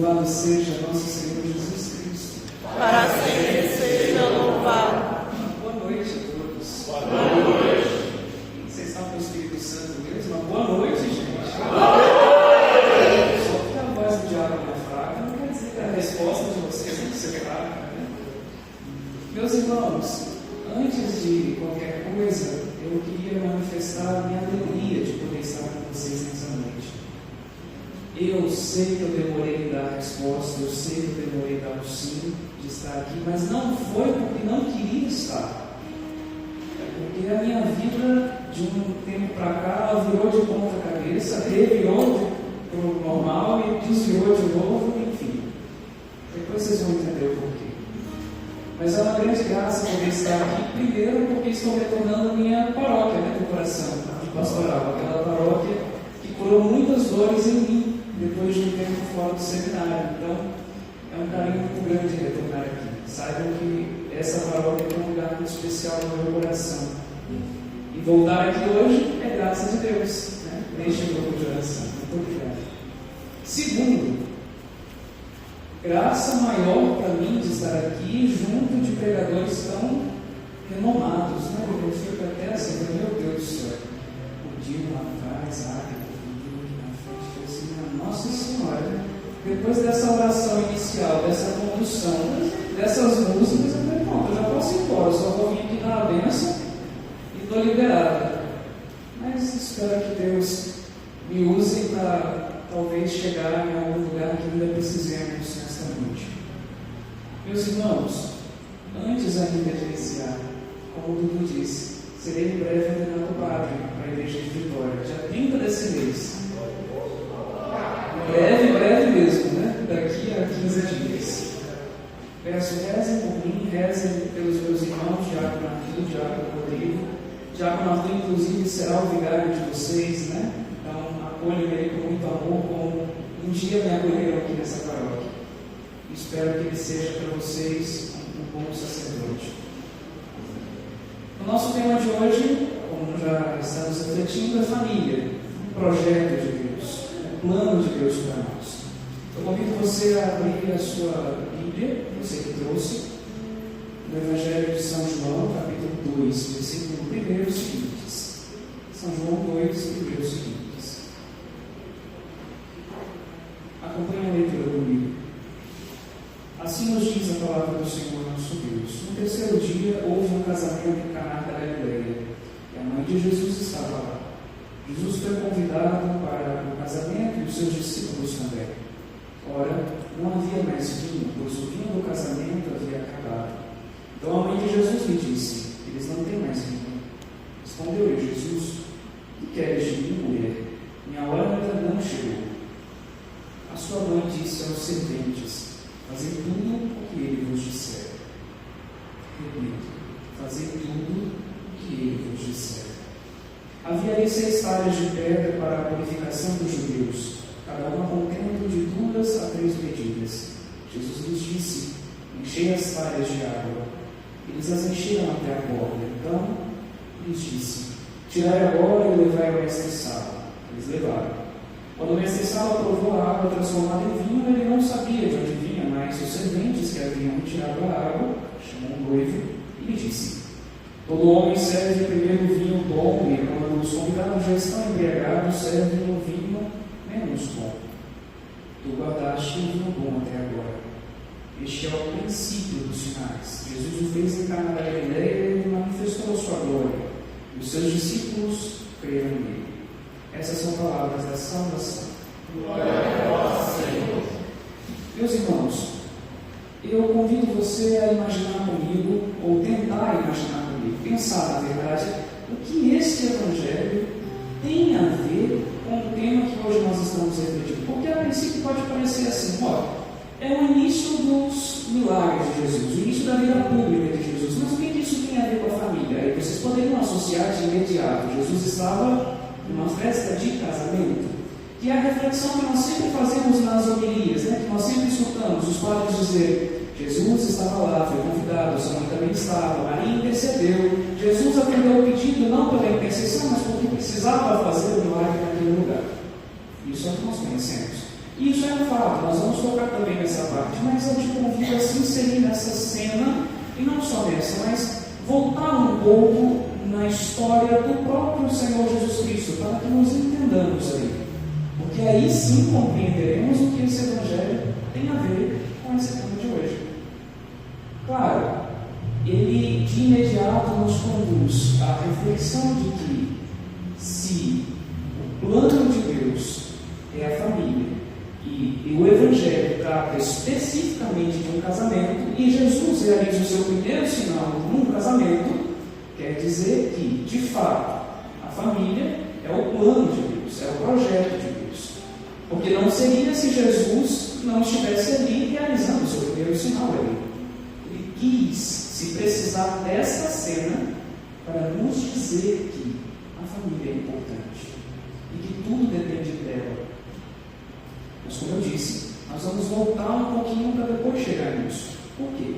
Louvado seja nosso Senhor Jesus Cristo. Para sempre seja louvado. Boa noite a todos. Boa noite. Vocês estão com o Espírito Santo mesmo? Boa noite, gente. Boa noite. Só porque a voz do diálogo é fraca, não quer dizer que a resposta de vocês tem que ser fraca, né? Meus irmãos, antes de qualquer coisa, eu queria manifestar a minha alegria de poder estar com vocês nessa noite. Eu sei que eu demorei em dar a resposta, eu sei que eu demorei em dar o sim de estar aqui, mas não foi porque não queria estar. É porque a minha vida, de um tempo para cá, ela virou de ponta cabeça, revirou para o normal e desvirou de novo, enfim. Depois vocês vão entender o porquê. Mas é uma grande graça poder estar aqui, primeiro porque estou retornando a minha paróquia, do coração, de pastoral, aquela paróquia que curou muitas dores em mim, depois de um tempo fora do seminário. Então, é um carinho muito grande retornar aqui. Saibam que essa paróquia tem um lugar muito especial no meu coração. E voltar aqui hoje é graça de Deus, neste grupo de oração. Muito obrigado. Segundo, graça maior para mim de estar aqui junto de pregadores tão renomados. Eu fico até assim, meu Deus do céu. O dia lá atrás, Nossa Senhora, depois dessa oração inicial, dessa condução, dessas músicas, eu falei, pronto, eu já posso ir embora, eu só vou vir aqui dar a bênção e estou liberado. Mas espero que Deus me use para talvez chegar em algum lugar que ainda precisemos nesta noite. Meus irmãos, antes ainda de iniciar, como o Dudu disse, serei em breve ordenado padre para a Igreja de Vitória, dia 30 desse mês. Breve mesmo, daqui a 15 dias. Peço, rezem por mim, rezem pelos meus irmãos, Diácono Arthur, Diácono Rodrigo. Diácono Arthur, inclusive, será o vigário de vocês, Então, acolham ele com muito amor, como um dia me acolheram aqui nessa paróquia. Espero que ele seja para vocês um bom sacerdote. O nosso tema de hoje, como já estamos refletindo, é família, um projeto de Deus. Plano de Deus para nós. Eu convido você a abrir a sua Bíblia, você que trouxe, no Evangelho de São João, capítulo 2, versículo 1 seguintes. São João 2, 1 seguintes. Acompanhe a leitura comigo. Assim nos diz a palavra do Senhor nosso Deus. No terceiro dia houve um casamento em Caná da Galileia, e a mãe de Jesus estava lá. Jesus foi convidado para o casamento e os seus discípulos também. Ora, não havia mais vinho, pois o vinho do casamento havia acabado. Então a mãe de Jesus lhe disse: eles não têm mais vinho. Respondeu-lhe Jesus: que queres de mim, mulher? Minha hora ainda não chegou. A sua mãe disse aos serventes: fazei tudo o que ele vos disser. Repito: fazei tudo o que ele vos disser. Havia ali 6 talhas de pedra para a purificação dos judeus, cada uma contendo de 2 a 3 medidas. Jesus lhes disse: enchei as talhas de água. Eles as encheram até a borda. Então lhes disse: tirai agora e levai ao mestre-sala. Eles levaram. Quando o mestre-sala provou a água transformada em vinho, ele não sabia de onde vinha, mas os serventes que haviam retirado a água chamou um noivo e lhe disse: todo homem serve primeiro o vinho bom, e quando os convidados já estão embriagados, servem o vinho menos bom. Tu guardaste o vinho bom até agora. Este é o princípio dos sinais. Jesus o fez em Caná da Galileia e manifestou a sua glória. E os seus discípulos creram nele. Essas são palavras da salvação. Glória a vós, Senhor. Meus irmãos, eu convido você a imaginar comigo, ou tentar imaginar comigo, pensar, na verdade, o que este Evangelho tem a ver com o tema que hoje nós estamos refletindo. Porque a princípio pode parecer assim, é o início dos milagres de Jesus, o início da vida pública de Jesus. Mas o que isso tem a ver com a família? Aí vocês poderiam associar de imediato. Jesus estava numa festa de casamento, que é a reflexão que nós sempre fazemos nas homilias, que nós sempre escutamos os padres dizer: Jesus estava lá, foi convidado, sua mãe também estava, Maria intercedeu, Jesus atendeu o pedido não pela intercessão, mas porque precisava fazer o milagre naquele lugar. Isso é o que nós conhecemos. E isso é um fato, nós vamos tocar também nessa parte, mas eu te convido a se inserir nessa cena, e não só nessa, mas voltar um pouco na história do próprio Senhor Jesus Cristo, para que nos entendamos aí. Porque aí sim compreenderemos o que esse Evangelho tem a ver com esse tema de hoje. Claro, ele de imediato nos conduz à reflexão de que se o plano de Deus é a família e o Evangelho trata especificamente de um casamento e Jesus realiza o seu primeiro sinal num casamento, quer dizer que, de fato, a família é o plano de Deus, é o projeto de Deus. Porque não seria se Jesus não estivesse ali realizando o seu primeiro sinal ali. Ele quis se precisar dessa cena para nos dizer que a família é importante e que tudo depende dela. Mas, como eu disse, nós vamos voltar um pouquinho para depois chegar nisso. Por quê?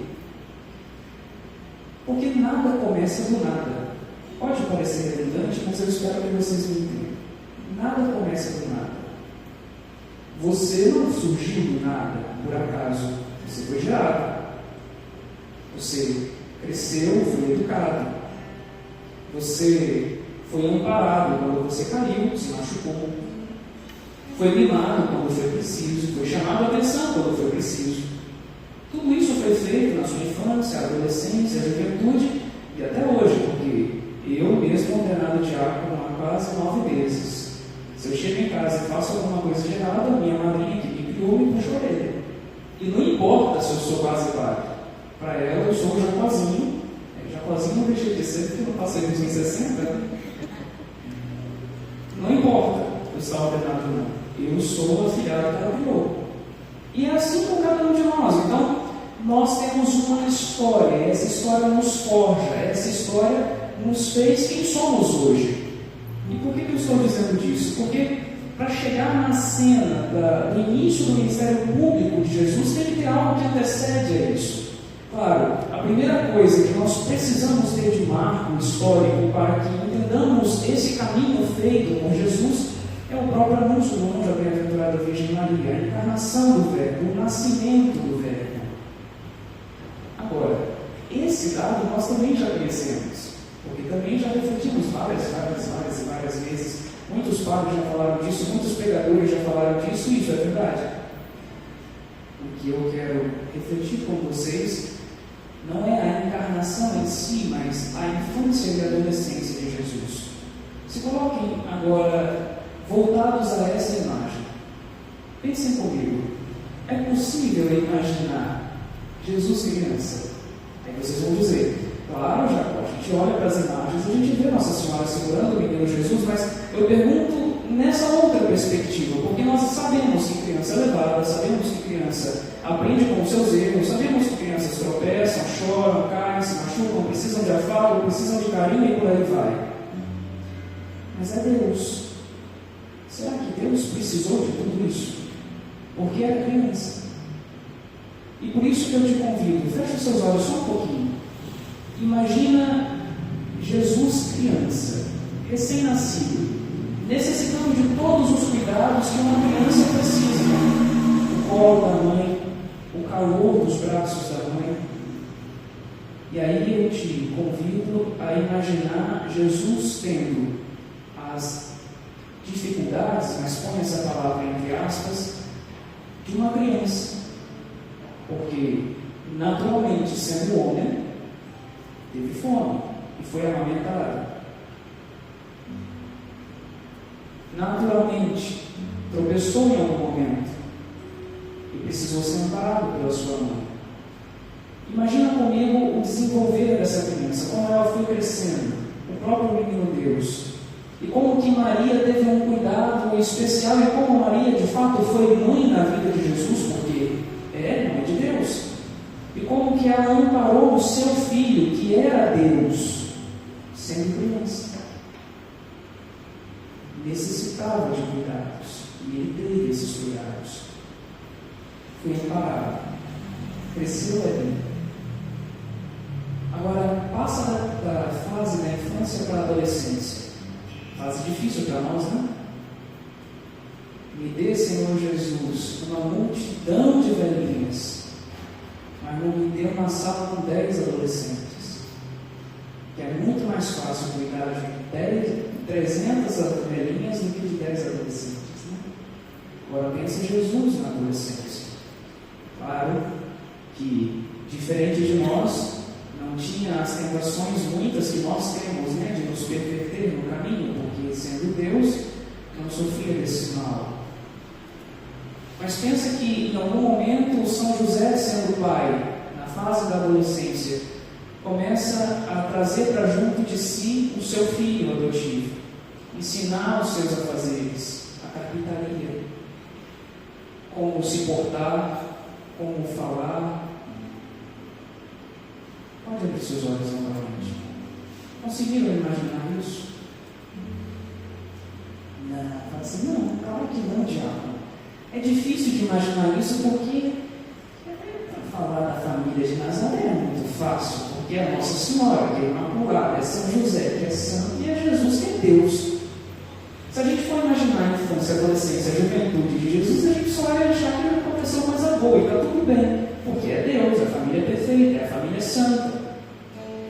Porque nada começa do nada. Pode parecer redundante, mas eu espero que vocês me entendam. Nada começa do nada. Você não surgiu do nada, por acaso. Você foi gerado. Você cresceu, foi educado. Você foi amparado quando você caiu, se machucou. Foi mimado quando foi preciso. Foi chamado a atenção quando foi preciso. Tudo isso foi feito na sua infância, adolescência, juventude e até hoje, porque eu mesmo ordenado diácono há quase 9 meses. Se eu chego em casa e faço alguma coisa de errado, minha madrinha que me criou me puxa a orelha. E não importa se eu sou quase padre. Para ela eu sou o Jacozinho. Jacozinho não deixei de ser porque eu não passei dos 60. Não importa eu estar ordenado não. Eu sou a filhada que ela criou. E é assim com cada um de nós. Então, nós temos uma história. Essa história nos forja. Essa história nos fez quem somos hoje. E por que eu estou dizendo disso? Porque para chegar na cena do início do ministério público de Jesus, tem que ter algo que antecede a isso. Claro, a primeira coisa que nós precisamos ter de marco histórico para que entendamos esse caminho feito por Jesus é o próprio anúncio do anjo da bem-aventurada Virgem Maria, a encarnação do Verbo, o nascimento do Verbo. Agora, esse dado nós também já conhecemos, porque também já refletimos várias vezes. Muitos padres já falaram disso, muitos pregadores já falaram disso, e isso é verdade. O que eu quero refletir com vocês não é a encarnação em si, mas a infância e a adolescência de Jesus. Se coloquem agora voltados a essa imagem. Pensem comigo. É possível imaginar Jesus criança? Aí vocês vão dizer, claro, Jacó, a gente olha para as imagens e a gente vê Nossa Senhora segurando o menino Jesus, mas eu pergunto nessa outra perspectiva, porque nós sabemos que criança é levada, sabemos que criança aprende com os seus erros, sabemos que crianças tropeçam, choram, caem, se machucam, precisam de afago, precisam de carinho e por aí vai. Mas é Deus. Será que Deus precisou de tudo isso? Porque era criança. E por isso que eu te convido, feche os seus olhos só um pouquinho. Imagina Jesus criança, recém-nascido, necessitando de todos os cuidados que uma criança precisa. O colo da mãe, o calor dos braços da mãe. E aí eu te convido a imaginar Jesus tendo as dificuldades, mas põe essa palavra entre aspas, de uma criança. Porque, naturalmente, sendo homem, teve fome e foi amamentado. Naturalmente, tropeçou em algum momento e precisou ser amparado pela sua mãe. Imagina comigo o desenvolver dessa criança, como ela foi crescendo, o próprio menino Deus, e como que Maria teve um cuidado especial, e como Maria de fato foi mãe na vida de Jesus, porque é mãe de Deus, e como que ela amparou o seu filho, que era Deus, sendo criança. Necessitava de cuidados, e ele teve esses cuidados. Foi amparado, cresceu ali. Agora, passa da fase da infância para a adolescência. Fase difícil para nós, né? Me dê, Senhor Jesus, uma multidão de velhinhas, mas não me dê uma sala com 10 adolescentes, que é muito mais fácil cuidar de 300 velhinhas do que de 10 adolescentes. Né? Agora pense Jesus na adolescência. Claro que, diferente de nós, não tinha as tentações muitas que nós temos, né, de nos perverter no caminho, porque sendo Deus, não sofria desse mal. Mas pensa que em algum momento São José, sendo pai, na fase da adolescência, começa a trazer para junto de si o seu filho adotivo, ensinar os seus afazeres, a carpintaria, como se portar, como falar. Pode abrir seus olhos novamente. Conseguiram imaginar isso? Não, fala assim, não, claro que não, diabo. É difícil de imaginar isso porque falar da família de Nazaré é muito fácil, porque é Nossa Senhora, que é Imaculada, é São José, que é santo, e é Jesus, que é Deus. Se a gente for imaginar a infância, a adolescência, a juventude de Jesus, a gente só vai achar que aconteceu coisa boa, e está tudo bem, porque é Deus, a família é perfeita, é a família santa.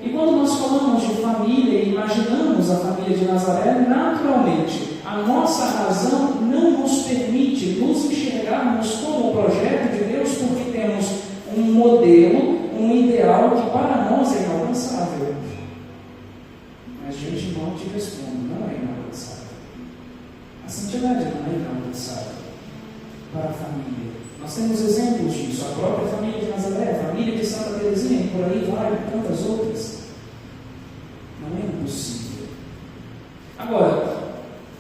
E quando nós falamos de família e imaginamos a família de Nazaré, naturalmente, a nossa razão não nos permite nos enxergarmos como o projeto de Deus, porque temos um modelo, um ideal que para nós é inalcançável. Mas de antemão te respondo, não é inalcançável. A santidade não é inalcançável para a família. Nós temos exemplos disso, a própria família de Nazaré, a família de Santa Teresinha, e por aí vai, e tantas outras. Não é impossível. Agora,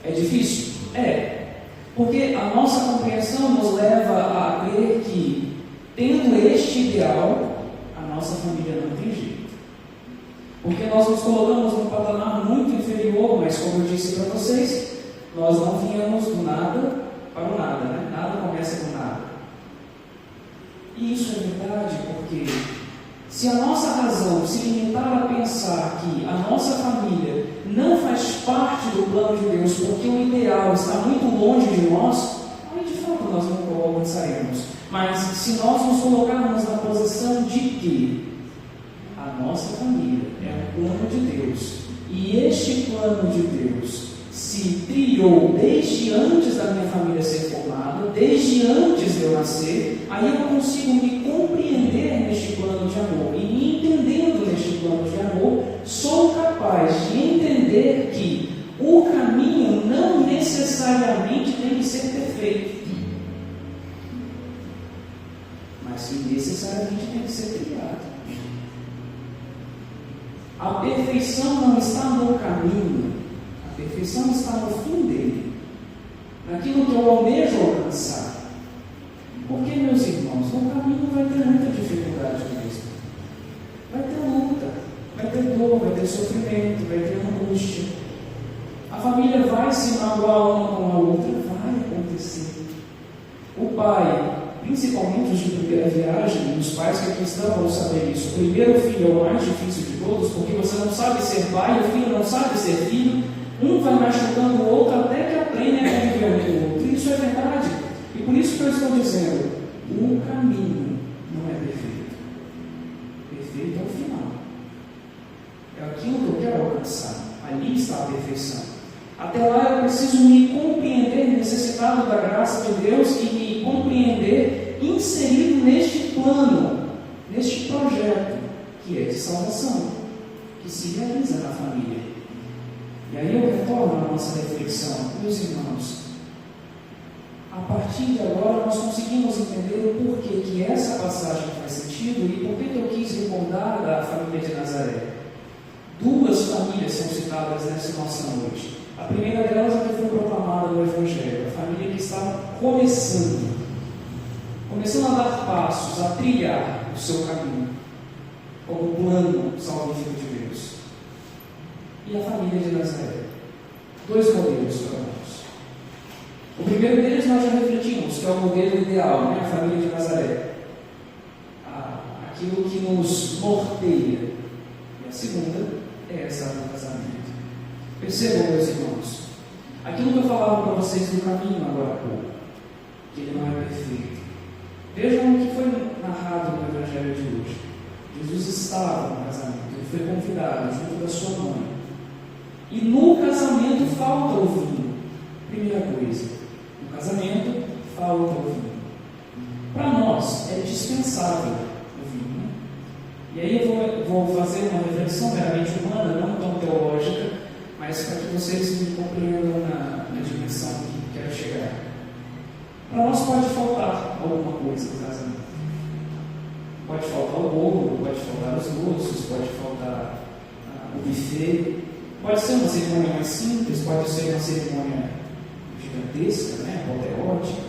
é difícil? É. Porque a nossa compreensão nos leva a crer que, tendo este ideal, a nossa família não tem jeito. Porque nós nos colocamos num patamar muito inferior, mas como eu disse para vocês, nós não viemos do nada para o nada, né? Nada começa com nada. E isso é verdade porque se a nossa razão se limitar a pensar que a nossa família não faz parte do plano de Deus porque o ideal está muito longe de nós, aí de fato nós não alcançaremos. Mas se nós nos colocarmos na posição de que a nossa família é o plano de Deus, e este plano de Deus se trilhou desde antes da minha família ser formada, desde antes de eu nascer, aí eu consigo me compreender neste plano de amor. E me entendendo neste plano de amor, sou capaz de entender que o caminho não necessariamente tem que ser perfeito, mas que necessariamente tem que ser trilhado. A perfeição não está no caminho, a perfeição está no fim dele, naquilo que eu almejo alcançar. Porque, meus irmãos, no caminho vai ter muita dificuldade mesmo. Vai ter luta, vai ter dor, vai ter sofrimento, vai ter angústia. A família vai se magoar uma com a outra, vai acontecer. O pai, principalmente os de primeira viagem, os pais que aqui estão vão saber isso. O primeiro filho é o mais difícil de todos, porque você não sabe ser pai, o filho não sabe ser filho. Um vai machucando o outro até que aprende a conviver com o outro. Isso é verdade. E por isso que eu estou dizendo, o caminho não é perfeito. Perfeito é o final. É aquilo que eu quero alcançar. Ali está a perfeição. Até lá eu preciso me compreender necessitado da graça de Deus e me compreender inserido neste plano, neste projeto que é de salvação, que se realiza na família. E aí eu retorno à nossa reflexão. Meus irmãos, a partir de agora nós conseguimos entender o porquê que essa passagem faz sentido e por que eu quis recordar da família de Nazaré. Duas famílias são citadas nessa nossa noite. A primeira delas é que foi proclamada no Evangelho, a família que estava começando a dar passos, a trilhar o seu caminho, como plano salvífico de Deus. E a família de Nazaré. Dois modelos para nós. O primeiro deles nós já refletimos, que é o modelo ideal, né? A família de Nazaré. Aquilo que nos norteia. E a segunda é essa do casamento. Percebam, meus irmãos, aquilo que eu falava para vocês no caminho agora há pouco. que ele não é perfeito. Vejam o que foi narrado no Evangelho de hoje. Jesus estava no casamento, ele foi convidado junto da sua mãe. E no casamento falta o vinho. Primeira coisa, no casamento falta o vinho. Para nós é dispensável o vinho. E aí eu vou fazer uma reflexão meramente humana, não tão teológica, mas para que vocês me compreendam na dimensão que quero chegar. Para nós pode faltar alguma coisa no casamento. Pode faltar o bolo, pode faltar os doces, pode faltar o buffet. Pode ser uma cerimônia mais simples, pode ser uma cerimônia gigantesca, apoteótica.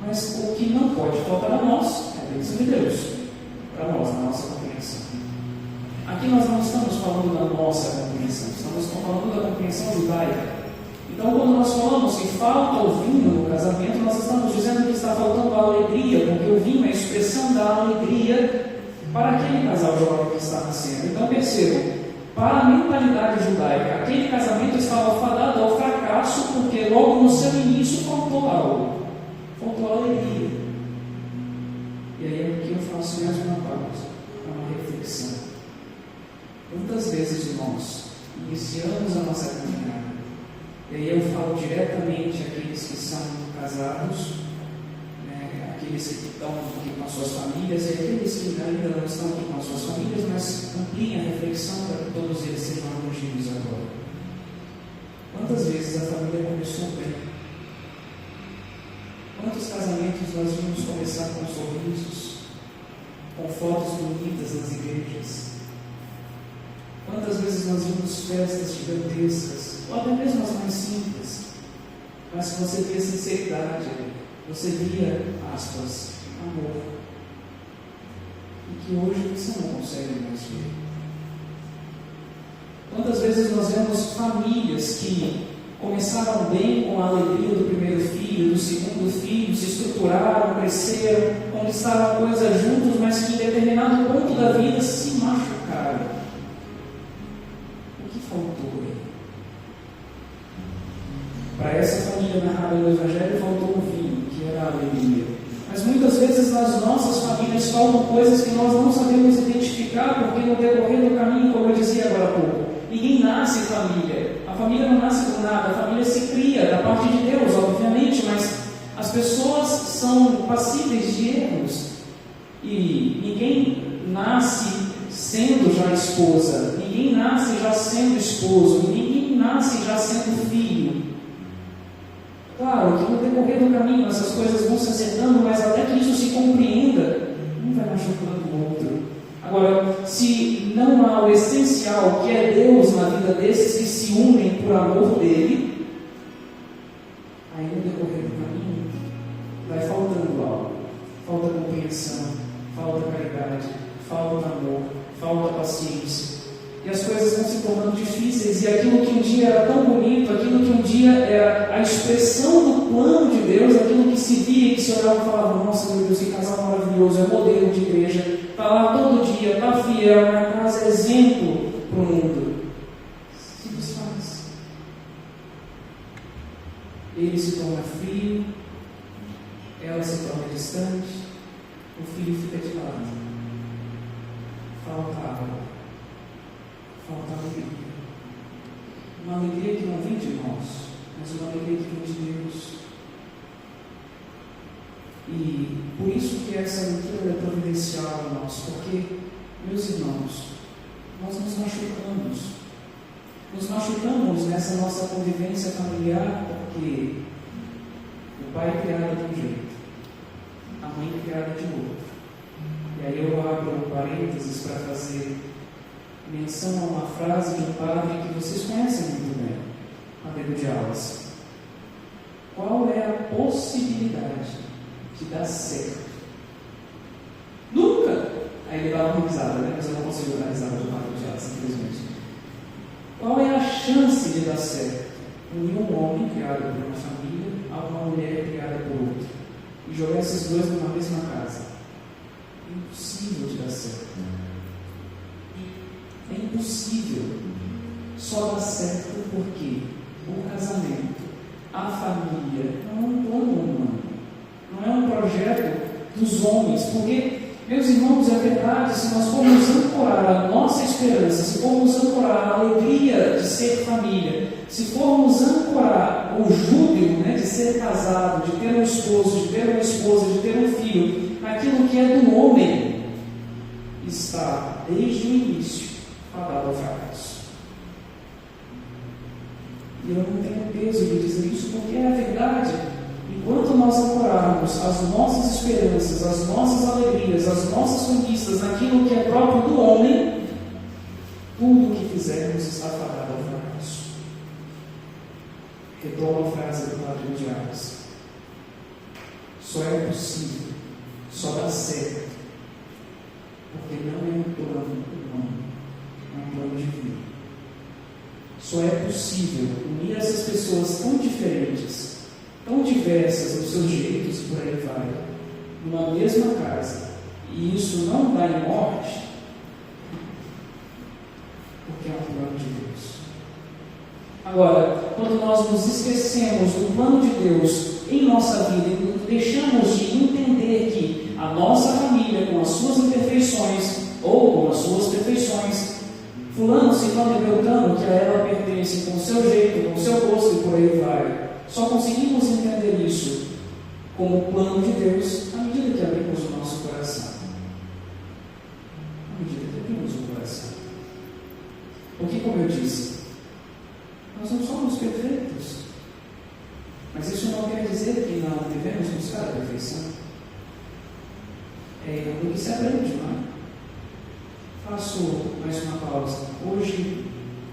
Mas o que não pode faltar a nós é a bênção de Deus, para nós, na nossa compreensão. Aqui nós não estamos falando da nossa compreensão, estamos falando da compreensão judaica. Então, quando nós falamos que falta o vinho no casamento, nós estamos dizendo que está faltando a alegria, porque o vinho é a expressão da alegria para aquele casal jovem que está nascendo. Então, percebam, para a mentalidade judaica, aquele casamento estava fadado ao fracasso, porque logo no seu início faltou algo, faltou a alegria. E aí é que eu faço mais uma pausa, uma reflexão. Quantas vezes nós iniciamos a nossa caminhada, e aí eu falo diretamente àqueles que são casados, aqueles que estão aqui com as suas famílias, e aqueles que ainda não estão aqui com as suas famílias, mas ampliem a reflexão para que todos eles sejam abrangidos agora. Quantas vezes a família começou bem? Quantos casamentos nós vimos começar com sorrisos, com fotos bonitas nas igrejas? Quantas vezes nós vimos festas gigantescas, ou até mesmo as mais simples, mas que você via sinceridade, você via, aspas, amor, e que hoje você não consegue mais ver. Quantas vezes nós vemos famílias que começaram bem com a alegria do primeiro filho, do segundo filho, se estruturaram, cresceram, conquistaram coisas juntos, mas que em determinado ponto da vida se machucaram. O que faltou aí? Para essa família narrada no Evangelho faltou um vinho, que era a alegria. Mas muitas vezes nas nossas famílias faltam coisas que nós não sabemos identificar, porque no decorrer do caminho, como eu dizia agora há pouco, ninguém nasce família. A família não nasce por nada, a família se cria da parte de Deus, obviamente, mas as pessoas são passíveis de erros. E ninguém nasce sendo já esposa, ninguém nasce já sendo esposo, ninguém nasce já sendo filho. Claro que no decorrer do caminho essas coisas vão se acertando, mas até que isso se compreenda, um vai machucando o outro. Agora, se não há o essencial, que é Deus na vida desses que se unem por amor dele, aí no decorrer do caminho vai faltando algo. Falta compreensão, falta caridade, falta amor, falta paciência. E as coisas vão se tornando difíceis, e aquilo que um dia era tão bonito, aquilo que um dia era a expressão do plano de Deus, aquilo que se via e que se olhava e falava, nossa, meu Deus, que casal maravilhoso, é modelo de igreja, está lá todo dia, está fiel, na casa, é exemplo para o mundo. Se desfaz. Ele se torna frio, ela se torna distante, o filho fica de lado. Falta água. Falta alegria. Uma alegria que não vem de nós, mas uma alegria que vem de Deus. E por isso que essa leitura é providencial a nós, porque, meus irmãos, nós nos machucamos. Nos machucamos nessa nossa convivência familiar porque o pai é criado de um jeito, a mãe é criada de outro. E aí eu abro parênteses para fazer menção a uma frase de um padre que vocês conhecem muito bem, Padre de Aulas. Qual é a possibilidade de dar certo? Nunca! Aí ele dá uma risada, mas eu não consigo dar risada do Padre de Aulas, simplesmente. Qual é a chance de dar certo? Unir um homem criado por uma família a uma mulher criada por outra e jogar esses dois numa mesma casa. Impossível de dar certo. É impossível. Só dá certo porque o casamento, a família não é um plano humano, não é um projeto dos homens, porque, meus irmãos, é verdade, se nós formos ancorar a nossa esperança, se formos ancorar a alegria de ser família, se formos ancorar o júbilo, né, de ser casado, de ter um esposo, de ter uma esposa, de ter um filho, naquilo que é do homem, está desde o início fadado ao fracasso. E eu não tenho peso de dizer isso porque é a verdade. Enquanto nós ancorarmos as nossas esperanças, as nossas alegrias, as nossas conquistas naquilo que é próprio do homem, tudo o que fizermos está fadado ao fracasso. Retomo a frase do Padre Diácono. Só é possível, só dá certo, porque não é um plano humano, é um plano divino. Só é possível unir essas pessoas tão diferentes, tão diversas nos seus jeitos e por aí vai, numa mesma casa, e isso não dá em morte, porque é um plano de Deus. Agora, quando nós nos esquecemos do plano de Deus em nossa vida e deixamos de entender que a nossa família, com as suas imperfeições ou com as suas perfeições, fulano, ciclano e beltrano, que a ela pertencem com o seu jeito, com o seu gosto e por aí vai, só conseguimos entender isso como o plano de Deus à medida que abrimos o nosso coração. À medida que abrimos o coração. Porque, como eu disse, nós não somos perfeitos. Mas isso não quer dizer que não devemos buscar a perfeição. É algo que se aprende, não é? Faço mais uma pausa. Hoje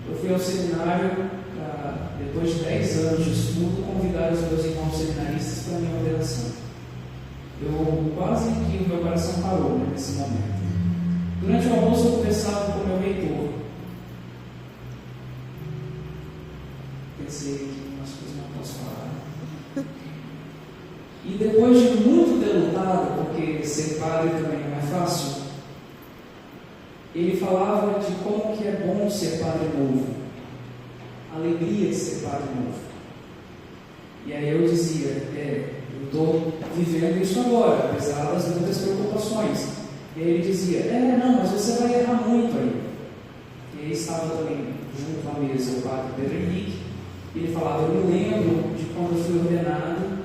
eu fui ao seminário para, depois de 10 anos de estudo, convidar os meus irmãos seminaristas para a minha ordenação. Eu quase que o meu coração parou, né, nesse momento. Durante o almoço eu conversava com o meu reitor. Pensei que umas coisas não posso falar. E depois de muito ter lutado, porque ser padre também não é fácil, ele falava de como que é bom ser padre novo, a alegria de ser padre novo. E aí eu dizia, eu estou vivendo isso agora, apesar das muitas preocupações. E aí ele dizia, não, mas você vai errar muito aí. E aí estava também junto à mesa o padre Pedro Henrique, e ele falava, eu me lembro de quando eu fui ordenado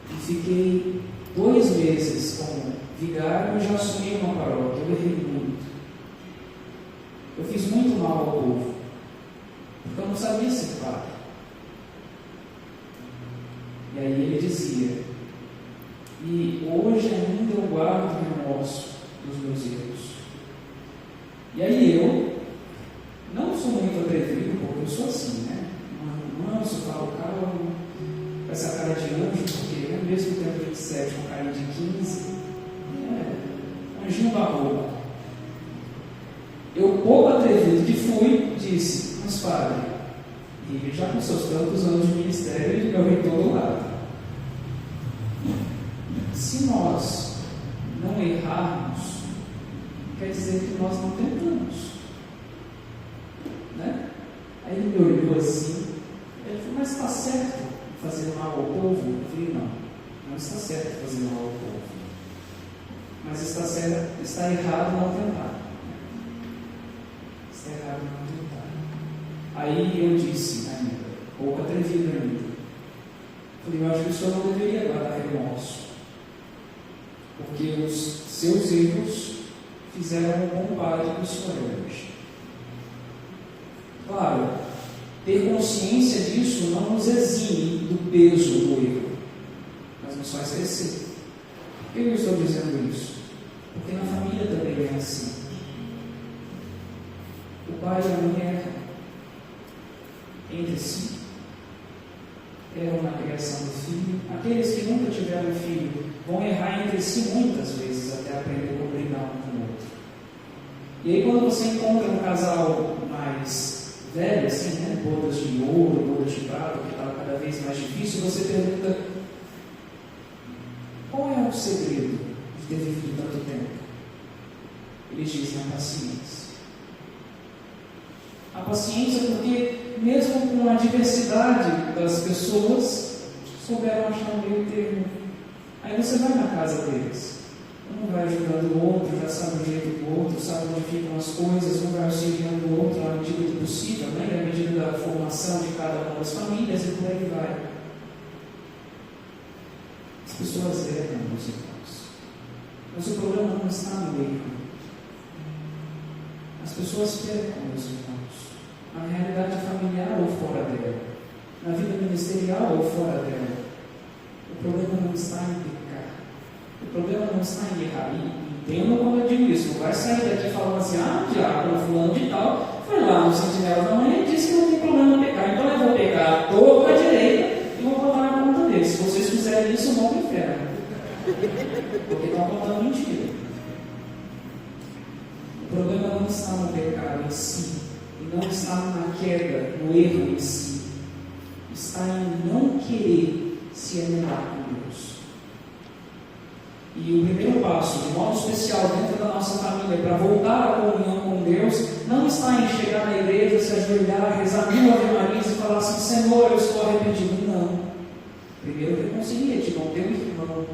e fiquei 2 meses como vigário e já assumi uma paróquia, eu errei muito. Eu fiz muito mal ao povo, porque eu não sabia ser padre. E aí ele dizia, e hoje ainda eu guardo remorso dos meus erros. E aí eu não sou muito atrevido, porque eu sou assim, né? Não sou falo calmo, com essa cara de anjo, porque ao mesmo tempo 27, com carinha de 15, anjinho barroco. Eu, pouco atrevido que fui, disse, mas padre, e já com seus tantos anos de ministério, meu reitor do lado. Se nós não errarmos, quer dizer que nós não tentamos. Né? Aí ele me olhou assim, ele falou, mas está certo fazer mal ao povo? Eu falei, não está certo fazer mal ao povo. Mas está errado não tentar. Está errado não tentar. Aí eu disse ainda, pouco atrevido ainda, falei, eu acho que o senhor não deveria guardar remorso, porque os seus erros fizeram um bom padre que o senhor é hoje. Claro, ter consciência disso não nos exime do peso do erro, mas nos faz crescer. Por que eu estou dizendo isso? Porque na família também é assim. O pai e a mãe erram entre si, erram na criação do filho. Aqueles que nunca tiveram filho vão errar entre si muitas vezes até aprender como lidar um com o outro. E aí quando você encontra um casal mais velho, assim, né, bodas de ouro, bodas de prata, que está cada vez mais difícil, você pergunta, qual é o segredo de ter vivido tanto tempo? Eles dizem a paciência. A paciência porque mesmo com a diversidade das pessoas, souberam achar um meio termo. Aí você vai na casa deles, um vai ajudando o outro, já sabe o jeito do outro, sabe onde ficam as coisas, um vai auxiliando o outro à medida do possível, né? À medida da formação de cada uma das famílias, e por aí vai. As pessoas erram, meus irmãos. Mas o problema não está no erro. As pessoas pecam, meus irmãos, na realidade familiar ou fora dela, na vida ministerial ou fora dela. O problema não está em pecar. O problema não está em errar. E entendam quando eu digo isso. Não vai sair daqui falando assim, diácono fulano de tal foi lá no Sentinela da Manhã e disse que não tem problema pecar. Então eu vou pecar à toa para a direita e vou botar na conta dele. Se vocês fizerem isso, vão para o inferno. Porque estão contando mentira. O problema não está no pecado em si, e não está na queda, no erro em si. Está em não querer se alinhar com Deus. E o primeiro passo, de modo especial, dentro da nossa família, para voltar à comunhão com Deus, não está em chegar na igreja, se ajoelhar, rezar 1000 Ave Marias e falar assim, Senhor, eu estou arrependido. Não. Primeiro reconcilia-te com teu irmão.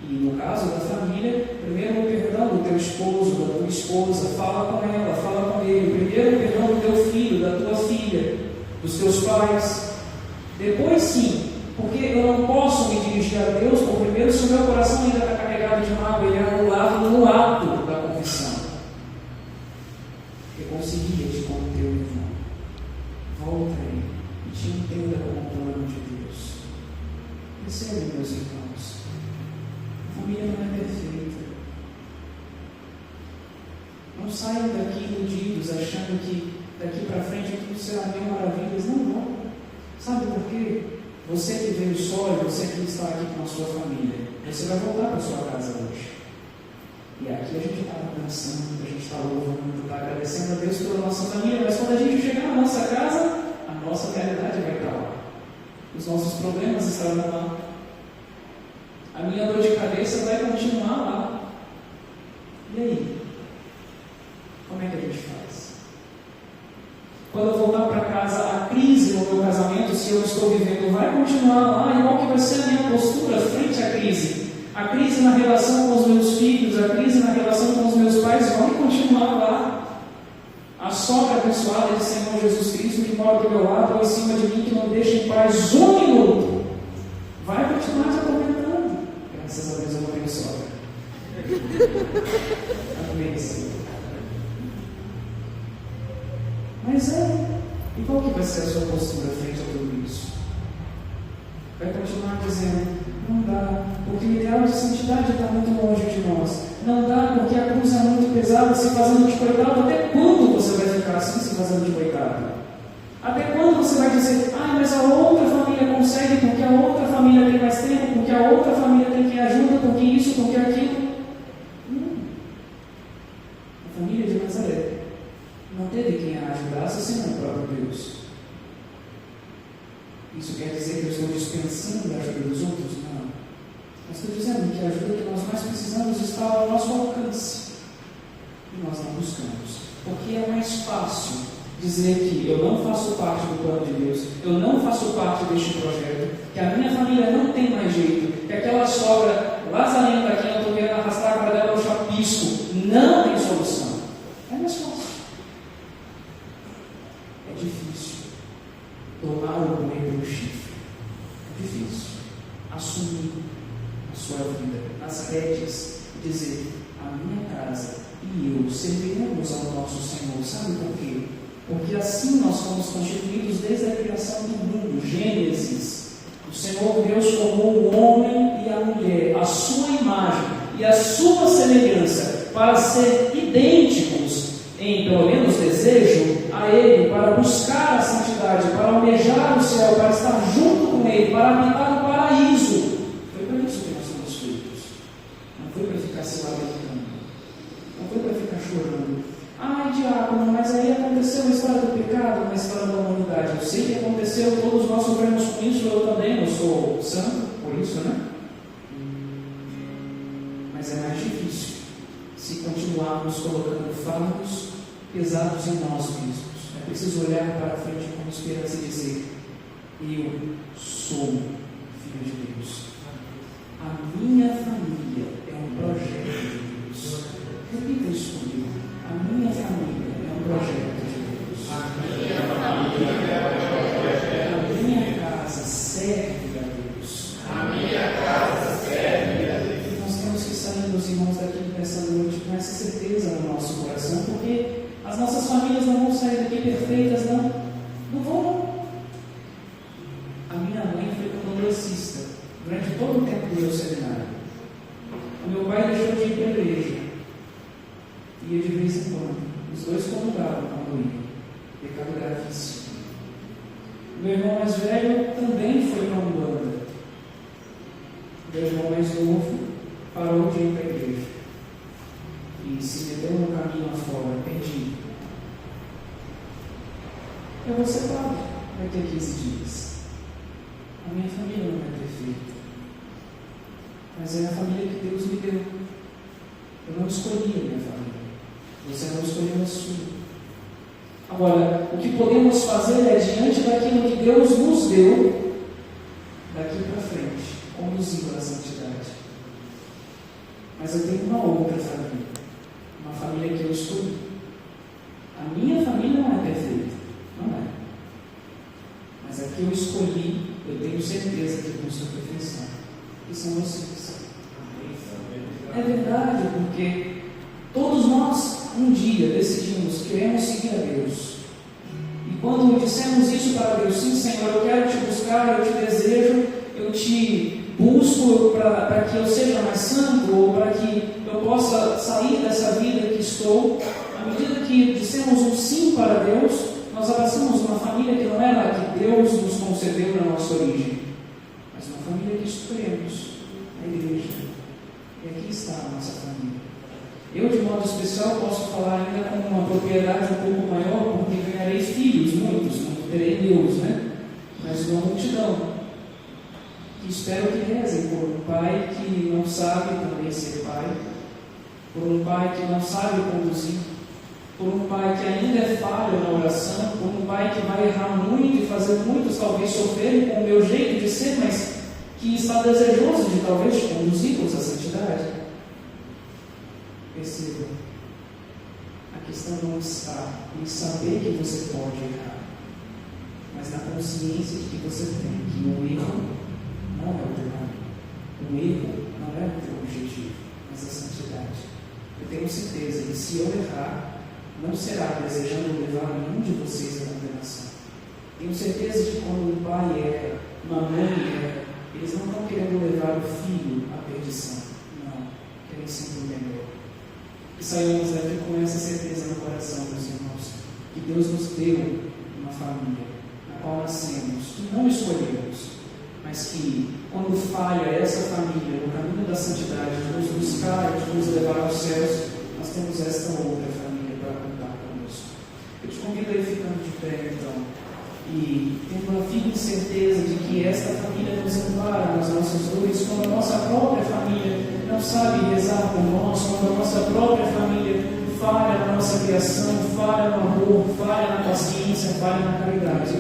E no caso da família, primeiro o perdão do teu esposo, da tua esposa, fala com ela, fala com ele. Primeiro o perdão do teu filho, da tua filha, dos teus pais. Depois sim, porque eu não posso me dirigir a Deus, por primeiro, se o meu coração ainda está carregado de mágoa, ele é anulado no ato da confissão. Reconcilia-te com o teu irmão. Volta a ele e te entenda como plano de Deus. Percebem, meus irmãos? A família não é perfeita. Não saiam daqui iludidos, achando que daqui para frente tudo será mil maravilhas. Não vão. Sabe por quê? Você que veio só e você que está aqui com a sua família, você vai voltar para a sua casa hoje. E aqui a gente está dançando, a gente está louvando, está agradecendo a Deus pela nossa família, mas quando a gente chegar na nossa casa, a nossa realidade vai estar lá. Os nossos problemas estarão lá. A minha dor de cabeça vai continuar lá. E aí? Como é que a gente faz? Quando eu voltar para casa, a crise no meu casamento, se eu estou vivendo, vai continuar lá. E qual que vai ser a minha postura frente à crise? A crise na relação com os meus filhos, a crise na relação com os meus pais vai continuar lá. A sogra abençoada de Senhor Jesus Cristo que mora do meu lado ou em cima de mim, que não deixa em paz um minuto, vai continuar te atormentando. Graças a Deus eu não tenho sogra. Amém, Senhor. Mas e qual que vai ser a sua postura frente a tudo isso? Vai continuar dizendo, não dá, porque o ideal de santidade está muito longe de nós. Não dá, porque a cruz é muito pesada, se fazendo de coitado. Até quando você vai ficar assim, se fazendo de coitado? Até quando você vai dizer, mas a outra família consegue, porque a outra família tem mais tempo, porque a outra família tem quem ajuda, porque isso, porque aquilo? A família de Nazaré não teve quem a ajudasse senão o próprio Deus. Isso quer dizer que eu estou dispensando a ajuda dos outros? Não. Mas estou dizendo que a ajuda que nós mais precisamos está ao nosso alcance. E nós não buscamos. Porque é mais fácil dizer que eu não faço parte do plano de Deus, eu não faço parte deste projeto, que a minha família não tem mais jeito, que aquela sogra lazarenta que eu estou querendo arrastar para dela ao chapisco não tem solução. É mais fácil. É difícil tomar o boi pelo chifre. É difícil assumir a sua vida nas rédeas e dizer, a minha casa e eu serviremos ao nosso Senhor. Sabe por quê? Porque assim nós fomos constituídos desde a criação do mundo. Gênesis. O Senhor Deus formou o homem e a mulher, a sua imagem e a sua semelhança, para ser idênticos em, pelo menos, desejo a Ele, para buscar a santidade, para almejar o céu, para estar junto com Ele, para habitar o paraíso. Foi para isso que nós somos feitos. Não foi para ficar se lamentando. Não foi para ficar chorando. Diácono, mas aí aconteceu a história do pecado na história da humanidade. Eu sei que aconteceu, todos nós sofremos com isso, eu também, eu sou santo, por isso, né? Mas é mais difícil se continuarmos colocando fardos pesados em nós mesmos. É por preciso olhar para frente com esperança e dizer: eu sou filho de Deus. A minha família é um projeto de Deus. Repita isso comigo. A minha família é um projeto de Deus. A minha casa serve a Deus. A minha casa serve a Deus. E nós temos que sair, meus irmãos, daqui nessa noite com essa certeza no nosso coração, porque as nossas famílias não vão sair daqui perfeitas, não vão. A minha mãe foi condolecista durante todo o tempo do meu seminário. O meu pai deixou de ir para a igreja. Ia de vez em quando. Os dois comungavam quando iam. Pecado gravíssimo. Meu irmão mais velho também foi para a Umbanda. Meu irmão mais novo parou de ir para a igreja. E se meteu no caminho afora, perdido. Eu vou ser padre daqui a 15 dias. A minha família não é perfeita, mas é a família que Deus me deu. Eu não escolhi a minha família. Você não escolheu a sua. Agora, o que podemos fazer é, diante daquilo que Deus nos deu, daqui para frente, conduzindo a santidade. Mas eu tenho uma outra família. Uma família que eu escolhi. A minha família não é perfeita. Não é. Mas a que eu escolhi, eu tenho certeza que busca a perfeição. E são vocês. É verdade, porque todos nós, um dia, decidimos, queremos seguir a Deus. E quando dissemos isso para Deus: sim, Senhor, eu quero te buscar, eu te desejo, eu te busco para que eu seja mais santo, ou para que eu possa sair dessa vida que estou. À medida que dissemos um sim para Deus, nós abraçamos uma família que não era a que Deus nos concedeu na nossa origem, mas uma família que escolhemos, a igreja. E aqui está a nossa família. Eu, de modo especial, posso falar ainda com uma propriedade um pouco maior, porque ganharei filhos, muitos, não terei Deus, né? Mas uma multidão. E espero que rezem por um pai que não sabe também ser pai, por um pai que não sabe conduzir, por um pai que ainda é falho na oração, por um pai que vai errar muito e fazer muitos talvez sofrerem com o meu jeito de ser, mas que está desejoso de talvez conduzir-los à santidade. Perceba, a questão não está em saber que você pode errar, mas na consciência de que você tem que o erro não é o teu caminho, o erro não é o teu objetivo, mas a santidade. Eu tenho certeza que se eu errar, não será desejando levar nenhum de vocês à condenação. Tenho certeza de que quando um pai erra, uma mãe erra, eles não estão querendo levar o filho à perdição. Não, querem sempre o melhor. Que saiamos daqui com essa certeza no coração, meus irmãos, que Deus nos deu uma família na qual nascemos, que não escolhemos, mas que, quando falha essa família no caminho da santidade, de nos buscar, de nos levar aos céus, nós temos esta outra família para contar conosco. Eu te convido a ir ficando de pé, então, e tendo a firme certeza de que esta família nos ampara nas nossas dores, quando a nossa própria família não sabe rezar por nós, quando a nossa própria família falha na nossa criação, falha no amor, falha na paciência, falha na caridade.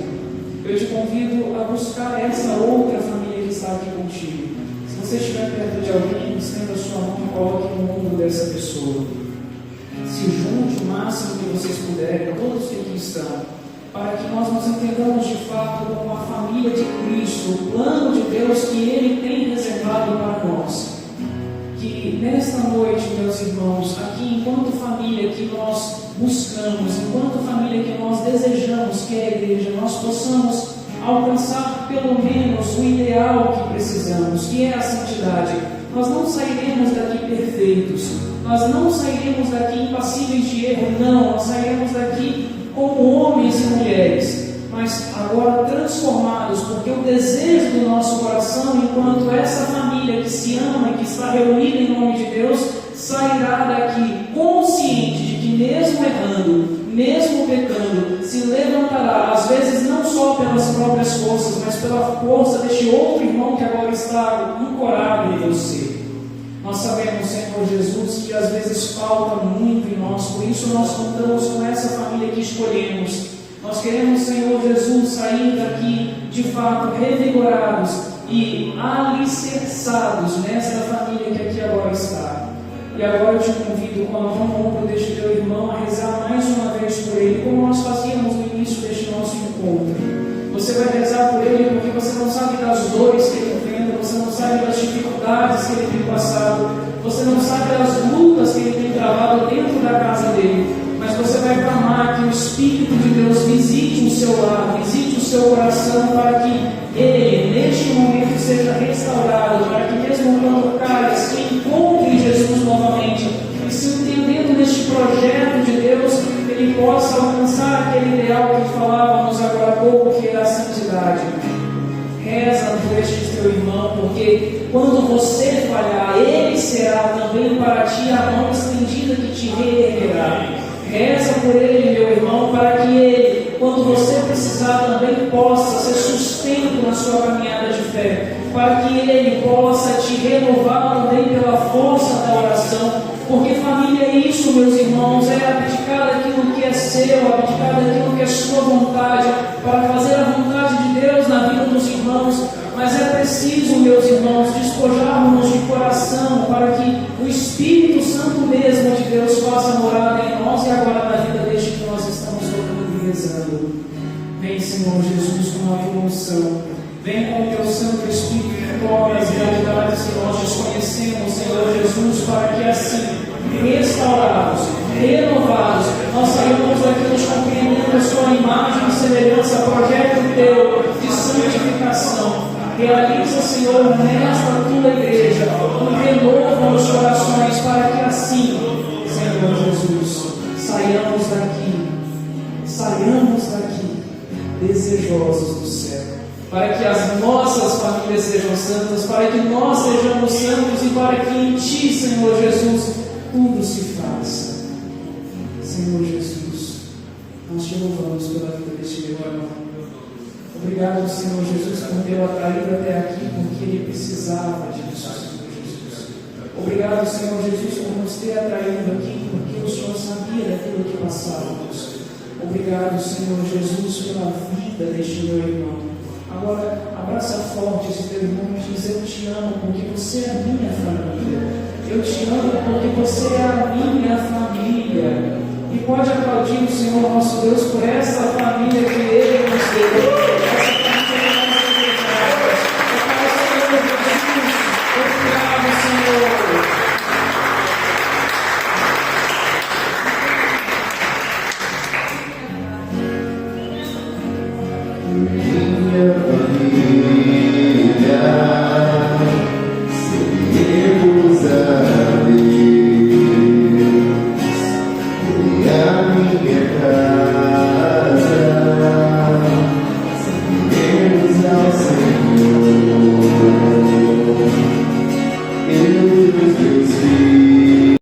Eu te convido a buscar essa outra família que está aqui contigo. Se você estiver perto de alguém, estenda a sua mão e coloque no ombro dessa pessoa. Se junte o máximo que vocês puderem, todos que aqui estão, para que nós nos entendamos de fato como a família de Cristo, o plano de Deus que Ele tem reservado para nós. Que nesta noite, meus irmãos, aqui enquanto família que nós buscamos, enquanto família que nós desejamos que é a igreja, nós possamos alcançar pelo menos o ideal que precisamos, que é a santidade. Nós não sairemos daqui perfeitos, nós não sairemos daqui impassíveis de erro, não, nós sairemos daqui como homens e mulheres, mas agora transformados, porque o desejo do nosso coração, enquanto essa família que se ama e que está reunida em nome de Deus, sairá daqui consciente de que mesmo errando, mesmo pecando, se levantará, às vezes não só pelas próprias forças, mas pela força deste outro irmão que agora está ancorado em você. Nós sabemos, Senhor Jesus, que às vezes falta muito em nós, por isso nós contamos com essa família que escolhemos. Nós queremos, Senhor Jesus, sair daqui de fato revigorados e alicerçados nesta família que aqui agora está. E agora eu te convido, com a mão no ombro deste teu irmão, a rezar mais uma vez por ele, como nós fazíamos no início deste nosso encontro. Você vai rezar por ele porque você não sabe das dores que ele enfrenta, você não sabe das dificuldades que ele tem passado, você não sabe das lutas que ele tem travado dentro da casa dele. Mas você vai clamar que o Espírito de Deus visite o seu lar, visite o seu coração, para que ele, neste momento, seja restaurado, para que mesmo quando caia, se encontre Jesus novamente, e se entendendo neste projeto de Deus, ele possa alcançar aquele ideal que falávamos agora há pouco, que é a santidade. Reza por este teu irmão, porque quando você falhar, ele será também para ti a mão estendida que te reerguerá. Reza por ele, meu irmão, para que ele, quando você precisar, também possa ser sustento na sua caminhada de fé, para que ele possa te renovar também pela força da oração, porque família é isso, meus irmãos, é abdicar daquilo que é seu, abdicar daquilo que é sua vontade, para fazer a vontade de Deus na vida dos irmãos. Mas é preciso, meus irmãos, despojarmos de coração para que o Espírito Santo mesmo de Deus faça morada em nós e agora na vida deste que nós estamos orando e rezando. Vem, Senhor Jesus, com a tua unção. Vem com o teu Santo Espírito e toca as realidades que nós desconhecemos, Senhor Jesus, para que assim, restaurados, renovados, nós saímos daqui nos compreendendo a sua imagem e semelhança, projeto teu de santificação. Realiza, Senhor, nesta tua igreja, um renovo nos corações, para que assim, Senhor Jesus, saiamos daqui desejosos do céu, para que as nossas famílias sejam santas, para que nós sejamos santos e para que em Ti, Senhor Jesus, tudo se faça. Senhor Jesus, nós te louvamos pela vida deste meu irmão. Obrigado, Senhor Jesus, por tê-lo atraído até aqui, porque ele precisava disso, Senhor Jesus. Obrigado, Senhor Jesus, por nos ter atraído aqui, porque o Senhor sabia daquilo que passávamos. Obrigado, Senhor Jesus, pela vida deste meu irmão. Agora, abraça forte esse teu irmão e diz: eu te amo porque você é a minha família. Eu te amo porque você é a minha família. E pode aplaudir o Senhor nosso Deus por essa família que Ele nos deu. Minha família.